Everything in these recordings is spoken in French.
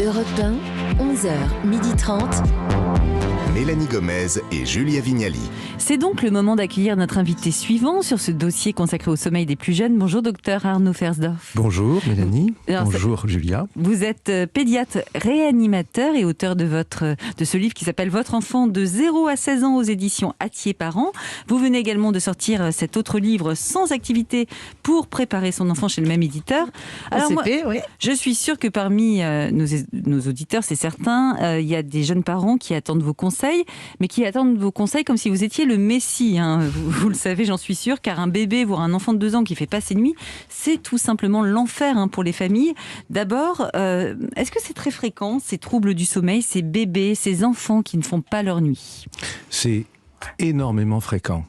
Europe 1, 11h30. Mélanie Gomez et Julia Vignali. C'est donc le moment d'accueillir notre invité suivant sur ce dossier consacré au sommeil des plus jeunes. Bonjour docteur Arnaud Fersdorf. Bonjour Mélanie. Alors, bonjour Julia. Vous êtes pédiatre réanimateur et auteur de ce livre qui s'appelle Votre enfant de 0 à 16 ans aux éditions Hatier Parents. Vous venez également de sortir cet autre livre Sans activité pour préparer son enfant chez le même éditeur. Alors je suis sûre que parmi nos auditeurs, c'est certain, il y a des jeunes parents qui attendent vos conseils, mais qui attendent vos conseils comme si vous étiez le Messie. Vous le savez, j'en suis sûre, car un bébé, voire un enfant de 2 ans qui fait pas ses nuits, c'est tout simplement l'enfer pour les familles. D'abord, est-ce que c'est très fréquent, ces troubles du sommeil, ces bébés, ces enfants qui ne font pas leur nuit? C'est énormément fréquent.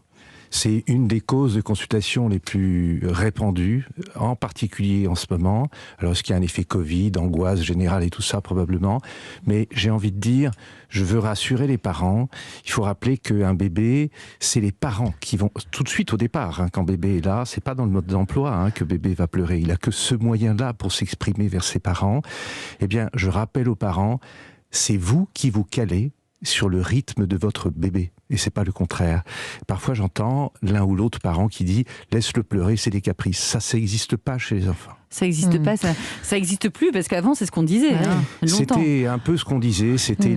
C'est une des causes de consultation les plus répandues, en particulier en ce moment. Alors, est-ce qu'il y a un effet Covid, angoisse générale et tout ça, probablement. Mais j'ai envie de dire, je veux rassurer les parents. Il faut rappeler qu'un bébé, c'est les parents qui vont, tout de suite au départ, quand bébé est là, c'est pas dans le mode d'emploi que bébé va pleurer. Il a que ce moyen-là pour s'exprimer vers ses parents. Eh bien, je rappelle aux parents, c'est vous qui vous calez sur le rythme de votre bébé. Et c'est pas le contraire. Parfois, j'entends l'un ou l'autre parent qui dit « laisse-le pleurer, c'est des caprices ». Ça n'existe pas chez les enfants. Ça n'existe pas, ça n'existe plus, parce qu'avant, c'est ce qu'on disait. Longtemps. C'était un peu ce qu'on disait, c'était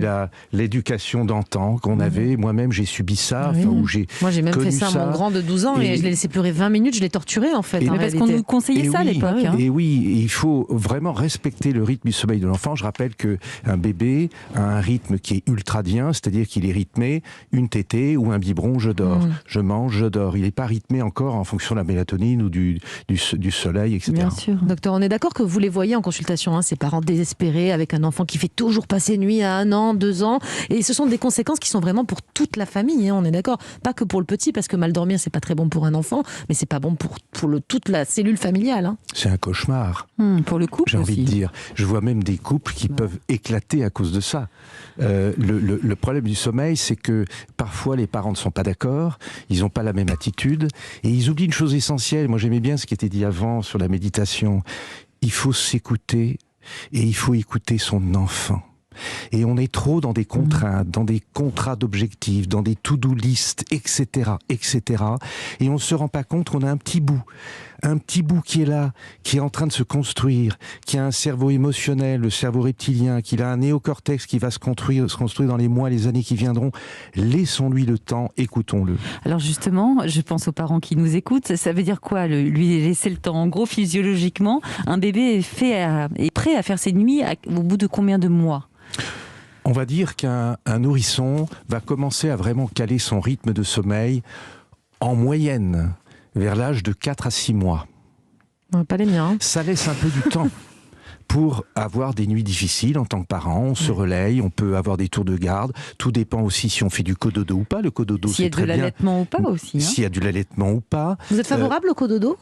l'éducation d'antan qu'on avait. Moi-même, j'ai subi ça. Moi, j'ai même fait ça à mon grand de 12 ans et je l'ai laissé pleurer 20 minutes, je l'ai torturé en fait. Parce qu'on nous conseillait ça à l'époque. Et oui, il faut vraiment respecter le rythme du sommeil de l'enfant. Je rappelle qu'un bébé a un rythme qui est ultradien, c'est-à-dire qu'il est rythmé, une tétée ou un biberon, je dors. Je mange, je dors. Il n'est pas rythmé encore en fonction de la mélatonine ou du soleil, etc. Bien sûr. Docteur, on est d'accord que vous les voyez en consultation, ces parents désespérés avec un enfant qui fait toujours passer nuit à 1 an, 2 ans, et ce sont des conséquences qui sont vraiment pour toute la famille, on est d'accord, pas que pour le petit, parce que mal dormir c'est pas très bon pour un enfant, mais c'est pas bon pour toute la cellule familiale. C'est un cauchemar. Pour le couple, j'ai envie de dire. Je vois même des couples qui peuvent éclater à cause de ça. Le problème du sommeil, c'est que parfois les parents ne sont pas d'accord, ils n'ont pas la même attitude, et ils oublient une chose essentielle. Moi j'aimais bien ce qui était dit avant sur la méditation. Il faut s'écouter et il faut écouter son enfant. Et on est trop dans des contraintes, dans des contrats d'objectifs, dans des to-do list, etc., etc. Et on ne se rend pas compte qu'on a un petit bout qui est là, qui est en train de se construire, qui a un cerveau émotionnel, le cerveau reptilien, qui a un néocortex qui va se construire dans les mois, les années qui viendront. Laissons-lui le temps, écoutons-le. Alors justement, je pense aux parents qui nous écoutent, ça veut dire quoi, lui laisser le temps? En gros, physiologiquement, un bébé est prêt à faire ses nuits au bout de combien de mois? On va dire qu'un nourrisson va commencer à vraiment caler son rythme de sommeil en moyenne vers l'âge de 4 à 6 mois. Pas les miens. Ça laisse un peu du temps pour avoir des nuits difficiles en tant que parent. On se relaye, on peut avoir des tours de garde. Tout dépend aussi si on fait du cododo ou pas. Le cododo, c'est très bien. S'il y a de l'allaitement ou pas aussi. S'il y a de l'allaitement ou pas. Vous êtes favorable au cododo ?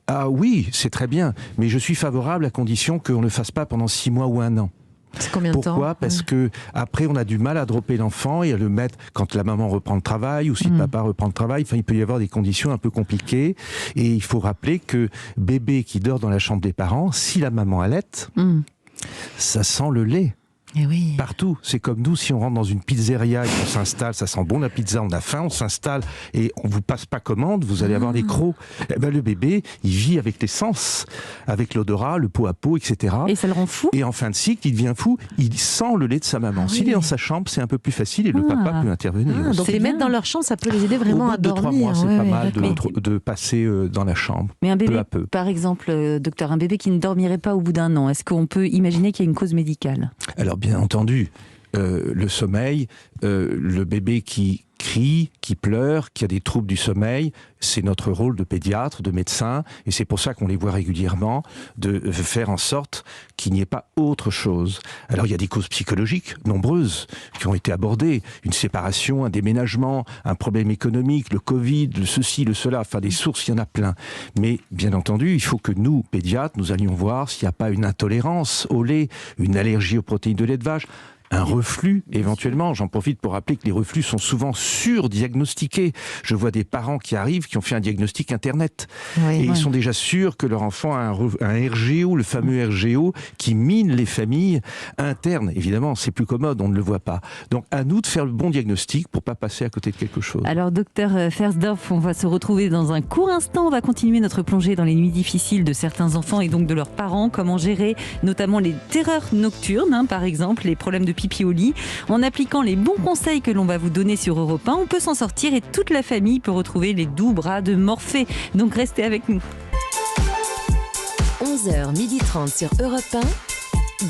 Ah oui, c'est très bien. Mais je suis favorable à condition qu'on ne le fasse pas pendant 6 mois ou 1 an. C'est combien de temps ? Pourquoi ? Parce que après on a du mal à dropper l'enfant et à le mettre quand la maman reprend le travail ou si le papa reprend le travail. Enfin, il peut y avoir des conditions un peu compliquées. Et il faut rappeler que bébé qui dort dans la chambre des parents, si la maman allaite, ça sent le lait. Et oui. Partout. C'est comme nous, si on rentre dans une pizzeria et qu'on s'installe, ça sent bon la pizza, on a faim, on s'installe et on vous passe pas commande, vous allez avoir des crocs. Eh ben, le bébé, il vit avec les sens, avec l'odorat, le pot à pot, etc. Et ça le rend fou. Et en fin de cycle, il devient fou, il sent le lait de sa maman. S'il est dans sa chambre, c'est un peu plus facile et le papa peut intervenir. Donc les mettre dans leur chambre, ça peut les aider vraiment à dormir. Au bout de 2-3 mois, c'est pas mal de passer dans la chambre. Mais un bébé, peu à peu. Par exemple, docteur, un bébé qui ne dormirait pas au bout d'1 an, est-ce qu'on peut imaginer qu'il y a une cause médicale ? Alors bien entendu, le sommeil, le bébé qui crie, qui pleure, qui a des troubles du sommeil, c'est notre rôle de pédiatre, de médecin, et c'est pour ça qu'on les voit régulièrement, de faire en sorte qu'il n'y ait pas autre chose. Alors il y a des causes psychologiques nombreuses qui ont été abordées, une séparation, un déménagement, un problème économique, le Covid, le ceci, le cela, enfin des sources, il y en a plein. Mais bien entendu, il faut que nous, pédiatres, nous allions voir s'il n'y a pas une intolérance au lait, une allergie aux protéines de lait de vache, un reflux éventuellement. J'en profite pour rappeler que les reflux sont souvent surdiagnostiqués. Je vois des parents qui arrivent, qui ont fait un diagnostic Internet. Et ils sont déjà sûrs que leur enfant a un RGO, le fameux RGO, qui mine les familles internes. Évidemment, c'est plus commode, on ne le voit pas. Donc à nous de faire le bon diagnostic pour pas passer à côté de quelque chose. Alors docteur Fersdorf, on va se retrouver dans un court instant. On va continuer notre plongée dans les nuits difficiles de certains enfants et donc de leurs parents. Comment gérer notamment les terreurs nocturnes, par exemple les problèmes de pipi au lit. En appliquant les bons conseils que l'on va vous donner sur Europe 1, on peut s'en sortir et toute la famille peut retrouver les doux bras de Morphée. Donc restez avec nous. 11h30 sur Europe 1,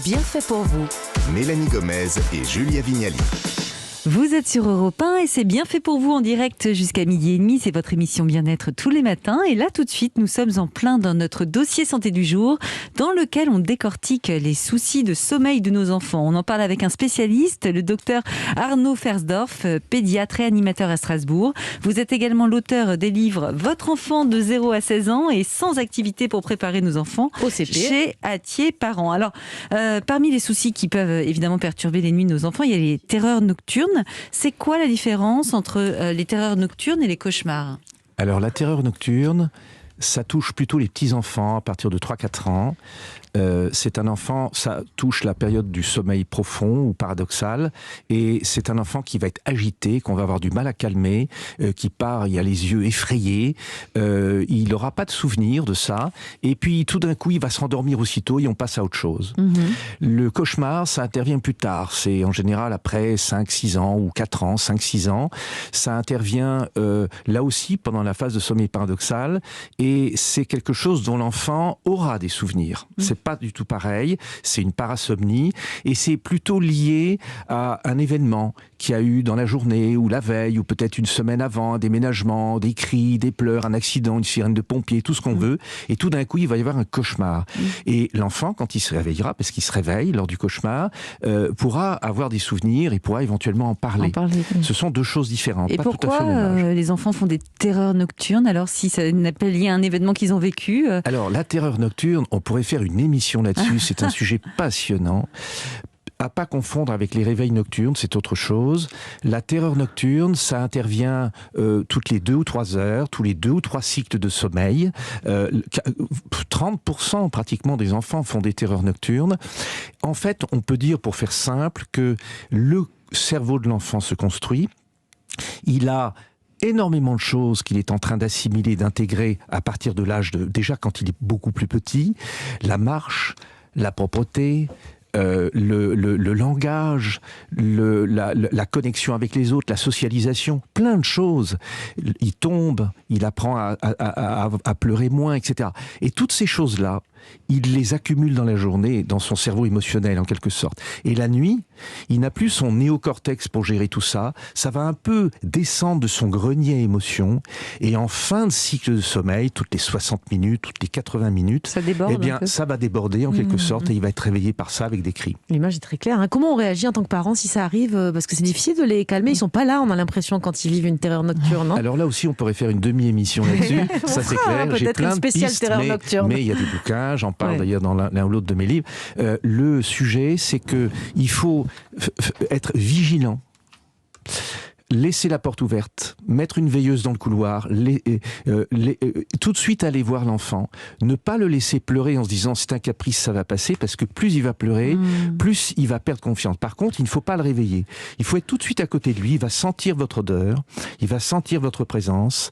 bien fait pour vous. Mélanie Gomez et Julia Vignali. Vous êtes sur Europe 1 et c'est bien fait pour vous en direct jusqu'à 12h30. C'est votre émission Bien-être tous les matins. Et là, tout de suite, nous sommes en plein dans notre dossier santé du jour, dans lequel on décortique les soucis de sommeil de nos enfants. On en parle avec un spécialiste, le docteur Arnaud Fersdorf, pédiatre et animateur à Strasbourg. Vous êtes également l'auteur des livres Votre enfant de 0 à 16 ans et Sans activité pour préparer nos enfants chez Hatier Parents. Alors, parmi les soucis qui peuvent évidemment perturber les nuits de nos enfants, il y a les terreurs nocturnes. C'est quoi la différence entre les terreurs nocturnes et les cauchemars ? Alors la terreur nocturne, ça touche plutôt les petits-enfants à partir de 3-4 ans. C'est un enfant, ça touche la période du sommeil profond ou paradoxal, et c'est un enfant qui va être agité, qu'on va avoir du mal à calmer, qui part, il a les yeux effrayés, il n'aura pas de souvenir de ça, et puis tout d'un coup il va se rendormir aussitôt et on passe à autre chose. Le cauchemar, ça intervient plus tard, c'est en général après 5-6 ans ou 4 ans, 5-6 ans, ça intervient là aussi pendant la phase de sommeil paradoxal, et c'est quelque chose dont l'enfant aura des souvenirs. C'est pas du tout pareil, c'est une parasomnie et c'est plutôt lié à un événement qu'il y a eu dans la journée ou la veille ou peut-être une semaine avant, un déménagement, des cris, des pleurs, un accident, une sirène de pompier, tout ce qu'on veut, et tout d'un coup il va y avoir un cauchemar. Et l'enfant, quand il se réveillera, parce qu'il se réveille lors du cauchemar, pourra avoir des souvenirs et pourra éventuellement en parler. Ce sont deux choses différentes. Et pas pourquoi tout à fait le même âge. les enfants font des terreurs nocturnes alors si ça n'est pas lié à un événement qu'ils ont vécu Alors la terreur nocturne, on pourrait faire une émission là-dessus, c'est un sujet passionnant. À pas confondre avec les réveils nocturnes, c'est autre chose. La terreur nocturne, ça intervient toutes les 2 ou 3 heures, tous les 2 ou 3 cycles de sommeil. 30% pratiquement des enfants font des terreurs nocturnes. En fait, on peut dire, pour faire simple, que le cerveau de l'enfant se construit. Il a énormément de choses qu'il est en train d'assimiler, d'intégrer à partir de l'âge déjà quand il est beaucoup plus petit, la marche, la propreté, le langage, la connexion avec les autres, la socialisation, plein de choses. Il tombe, il apprend à pleurer moins, etc. Et toutes ces choses-là, il les accumule dans la journée, dans son cerveau émotionnel en quelque sorte. Et la nuit, il n'a plus son néocortex pour gérer tout ça. Ça va un peu descendre de son grenier à émotions. Et en fin de cycle de sommeil, toutes les 60 minutes, toutes les 80 minutes, ça déborde, eh bien, ça va déborder en quelque sorte et il va être réveillé par ça avec des cris. L'image est très claire. Comment on réagit en tant que parent si ça arrive ? Parce que c'est difficile de les calmer. Ils sont pas là, on a l'impression, quand ils vivent une terreur nocturne. Non ? Alors là aussi, on pourrait faire une demi-émission là-dessus. Ça, c'est clair. J'ai plein de pistes, mais il y a des bouquins. J'en parle d'ailleurs dans l'un ou l'autre de mes livres. Le sujet, c'est que il faut être vigilant. Laisser la porte ouverte, mettre une veilleuse dans le couloir, tout de suite aller voir l'enfant, ne pas le laisser pleurer en se disant c'est un caprice, ça va passer, parce que plus il va pleurer, plus il va perdre confiance. Par contre, il ne faut pas le réveiller. Il faut être tout de suite à côté de lui, il va sentir votre odeur, il va sentir votre présence.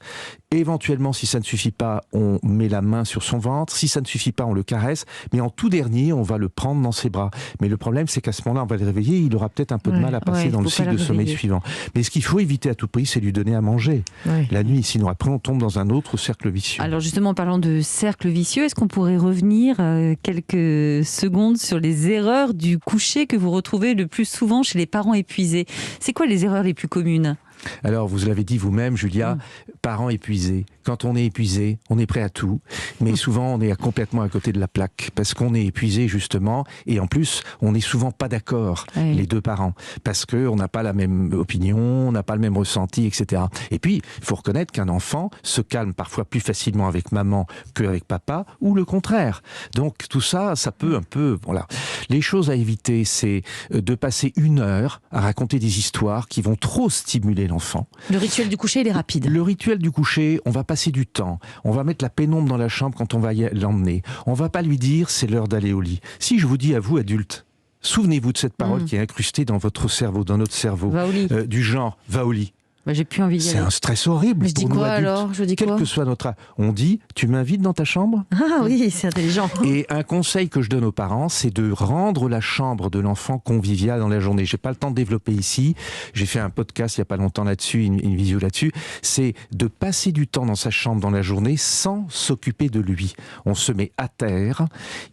Éventuellement, si ça ne suffit pas, on met la main sur son ventre. Si ça ne suffit pas, on le caresse. Mais en tout dernier, on va le prendre dans ses bras. Mais le problème, c'est qu'à ce moment-là, on va le réveiller. Il aura peut-être un peu de mal à passer dans le cycle de sommeil suivant. Mais ce qu'il faut éviter à tout prix, c'est lui donner à manger la nuit. Sinon, après, on tombe dans un autre cercle vicieux. Alors justement, en parlant de cercle vicieux, est-ce qu'on pourrait revenir quelques secondes sur les erreurs du coucher que vous retrouvez le plus souvent chez les parents épuisés ? C'est quoi les erreurs les plus communes ? Alors, vous l'avez dit vous-même, Julia, parents épuisés. quand on est épuisé, on est prêt à tout, mais souvent on est complètement à côté de la plaque, parce qu'on est épuisé justement, et en plus, on n'est souvent pas d'accord, les deux parents, parce qu'on n'a pas la même opinion, on n'a pas le même ressenti, etc. Et puis, il faut reconnaître qu'un enfant se calme parfois plus facilement avec maman qu'avec papa, ou le contraire. Donc tout ça, ça peut un peu... Voilà. Les choses à éviter, c'est de passer 1 heure à raconter des histoires qui vont trop stimuler l'enfant. Le rituel du coucher, il est rapide. Le rituel du coucher, on va passer du temps. On va mettre la pénombre dans la chambre quand on va l'emmener. On va pas lui dire c'est l'heure d'aller au lit. Si je vous dis à vous, adultes, souvenez-vous de cette parole qui est incrustée dans votre cerveau, dans notre cerveau, va au lit. Du genre va au lit. J'ai plus envie d'y aller. C'est un stress horrible. Mais je dis pour nous, quoi adultes. alors ? Je dis Quel quoi ? que soit notre âge. On dit, tu m'invites dans ta chambre ? Ah oui, c'est intelligent. Et un conseil que je donne aux parents, c'est de rendre la chambre de l'enfant conviviale dans la journée. J'ai pas le temps de développer ici. J'ai fait un podcast il y a pas longtemps là-dessus, une visio là-dessus. C'est de passer du temps dans sa chambre dans la journée sans s'occuper de lui. On se met à terre,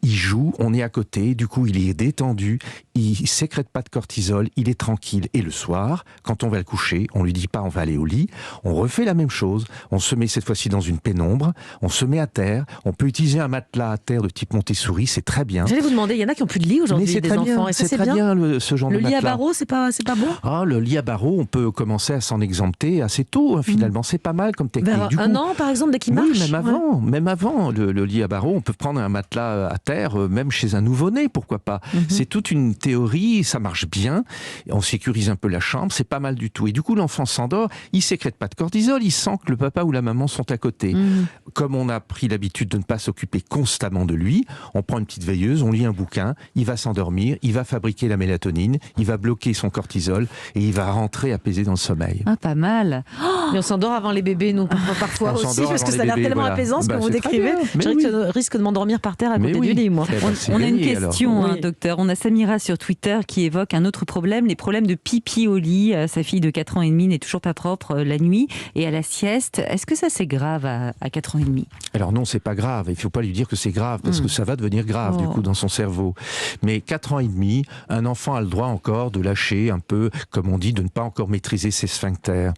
il joue, on est à côté, du coup il est détendu, il sécrète pas de cortisol, il est tranquille. Et le soir, quand on va le coucher, on lui dit pas on va aller au lit, on refait la même chose, on se met cette fois-ci dans une pénombre, on se met à terre, on peut utiliser un matelas à terre de type Montessori, c'est très bien. J'allais vous demander, il y en a qui n'ont plus de lit aujourd'hui, des enfants, bien, et ça c'est très bien ce genre de matelas. Le lit à barreaux, c'est pas bon ? Ah, le lit à barreaux, on peut commencer à s'en exempter assez tôt, finalement, c'est pas mal comme technique. Vers Du coup, 1 an, par exemple, dès qu'il marche ? Oui, même avant, le lit à barreaux, on peut prendre un matelas à terre, même chez un nouveau-né, pourquoi pas. C'est toute une théorie, ça marche bien, on sécurise un peu la chambre, c'est pas mal du tout. Et du coup, l'enfant s'endort, il sécrète pas de cortisol, il sent que le papa ou la maman sont à côté. Comme on a pris l'habitude de ne pas s'occuper constamment de lui, on prend une petite veilleuse, on lit un bouquin, il va s'endormir, il va fabriquer la mélatonine, il va bloquer son cortisol et il va rentrer apaisé dans le sommeil. Ah, pas mal. Mais on s'endort avant les bébés, nous, parfois On aussi, s'endort parce que avant ça a les l'air bébés, tellement voilà. apaisant ce que vous C'est très décrivez. bien. Mais Je risque de m'endormir par terre à côté du lit, moi. On a une gagné, question, alors. Oui. docteur. On a Samira sur Twitter qui évoque un autre problème, les problèmes de pipi au lit. Sa fille de 4 ans et demi n'est toujours pas propre la nuit et à la sieste. Est-ce que ça c'est grave à 4 ans et demi ? Alors non, c'est pas grave. Il faut pas lui dire que c'est grave parce que ça va devenir grave du coup dans son cerveau. Mais 4 ans et demi, un enfant a le droit encore de lâcher un peu, comme on dit, de ne pas encore maîtriser ses sphincters.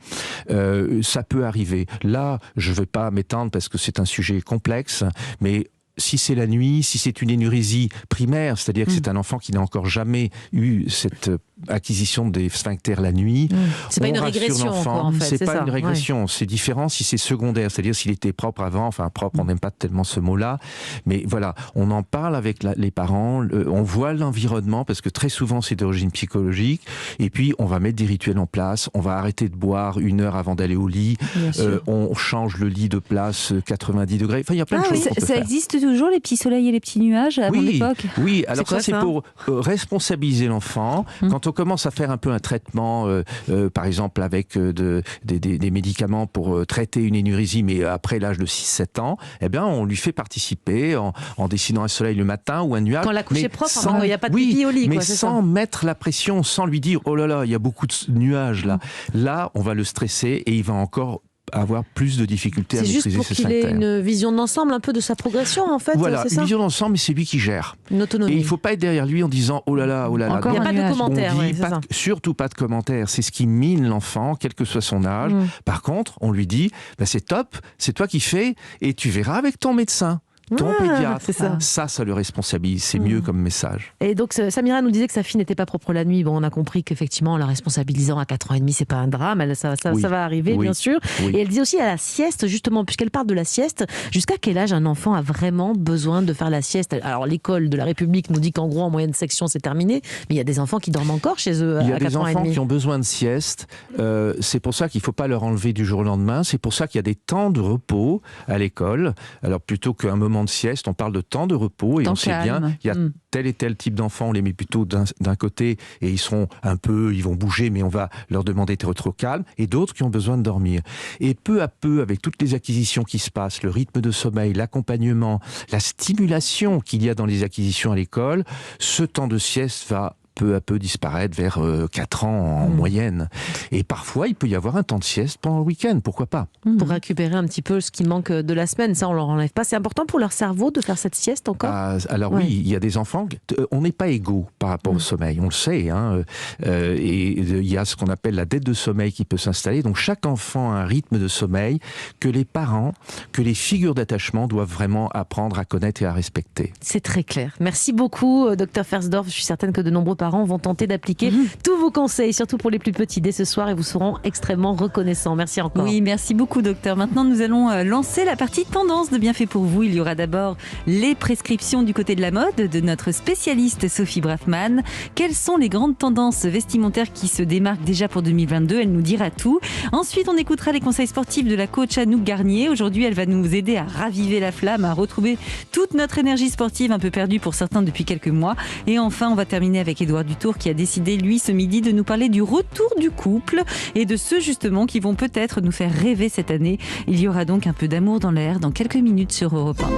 Ça peut arriver. Là, je vais pas m'étendre parce que c'est un sujet complexe, mais si c'est la nuit, si c'est une énurésie primaire, c'est-à-dire que c'est un enfant qui n'a encore jamais eu cette acquisition des sphincters la nuit, C'est pas une régression, quoi, en fait, c'est pas ça. une régression, c'est différent si c'est secondaire, c'est-à-dire s'il était propre avant, enfin propre, on n'aime pas tellement ce mot-là, mais voilà, on en parle avec les parents, on voit l'environnement, parce que très souvent c'est d'origine psychologique, et puis on va mettre des rituels en place, on va arrêter de boire 1 heure avant d'aller au lit, on change le lit de place 90 degrés, enfin il y a plein de choses qu'on peut Ça faire. existe toujours, les petits soleils et les petits nuages à mon époque ? Oui, alors quoi, c'est ça pour responsabiliser l'enfant. Quand on commence à faire un peu un traitement, par exemple avec des médicaments pour traiter une énurésie, mais après l'âge de 6-7 ans, eh bien on lui fait participer en dessinant un soleil le matin ou un nuage. Quand la couche mais est propre, sans- il n'y a pas de pipi au lit, mais quoi, c'est sans mettre la pression, sans lui dire oh là là, il y a beaucoup de nuages là. Là, on va le stresser et il va encore avoir plus de difficultés à C'est juste maîtriser pour ses qu'il ait sphincters. une vision d'ensemble un peu de sa progression, en fait. Voilà, c'est une ça ? vision d'ensemble, mais c'est lui qui gère. Une autonomie. Et il ne faut pas être derrière lui en disant oh là là, oh là là. Encore Il n'y a un pas de nuage. commentaires, On ouais, dit c'est ça. surtout pas de commentaires. C'est ce qui mine l'enfant, quel que soit son âge. Par contre, on lui dit bah, c'est top, c'est toi qui fais et tu verras avec ton médecin. Ton pédiatre, c'est ça. ça le responsabilise, c'est mieux comme message. Et donc, Samira nous disait que sa fille n'était pas propre la nuit. Bon, on a compris qu'effectivement, en la responsabilisant à 4 ans et demi, c'est pas un drame. Ça va arriver, Oui. bien sûr. Oui. Et elle dit aussi à la sieste, justement, puisqu'elle parle de la sieste, jusqu'à quel âge un enfant a vraiment besoin de faire la sieste ? Alors, l'école de la République nous dit qu'en gros, en moyenne section, c'est terminé. Mais il y a des enfants qui dorment encore chez eux Il y a à des 4 ans et enfants demi. qui ont besoin de sieste. C'est pour ça qu'il ne faut pas leur enlever du jour au lendemain. C'est pour ça qu'il y a des temps de repos à l'école. Alors plutôt qu'un moment de sieste, on parle de temps de repos et Temps on sait bien, calme. il y a tel et tel type d'enfants, on les met plutôt d'un côté et ils vont bouger, mais on va leur demander d'être trop calmes, et d'autres qui ont besoin de dormir. Et peu à peu, avec toutes les acquisitions qui se passent, le rythme de sommeil, l'accompagnement, la stimulation qu'il y a dans les acquisitions à l'école, ce temps de sieste va peu à peu disparaître vers 4 ans en moyenne. Et parfois, il peut y avoir un temps de sieste pendant le week-end, pourquoi pas. Pour récupérer un petit peu ce qui manque de la semaine, ça on leur enlève pas. C'est important pour leur cerveau de faire cette sieste encore. Alors oui, il y a des enfants, on n'est pas égaux par rapport au sommeil, on le sait. Et il y a ce qu'on appelle la dette de sommeil qui peut s'installer. Donc chaque enfant a un rythme de sommeil que les parents, que les figures d'attachement doivent vraiment apprendre à connaître et à respecter. C'est très clair. Merci beaucoup, Dr Fersdorf. Je suis certaine que de nombreux parents vont tenter d'appliquer tous vos conseils, surtout pour les plus petits, dès ce soir, et vous seront extrêmement reconnaissants. Merci encore. Oui, merci beaucoup, docteur. Maintenant, nous allons lancer la partie tendance de Bienfait pour vous. Il y aura d'abord les prescriptions du côté de la mode de notre spécialiste Sophie Braffman. Quelles sont les grandes tendances vestimentaires qui se démarquent déjà pour 2022 ? Elle nous dira tout. Ensuite, on écoutera les conseils sportifs de la coach Anouk Garnier. Aujourd'hui, elle va nous aider à raviver la flamme, à retrouver toute notre énergie sportive un peu perdue pour certains depuis quelques mois. Et enfin, on va terminer avec Édouard Dutour qui a décidé, lui, ce midi, de nous parler du retour du couple et de ceux, justement, qui vont peut-être nous faire rêver cette année. Il y aura donc un peu d'amour dans l'air dans quelques minutes sur Europe 1.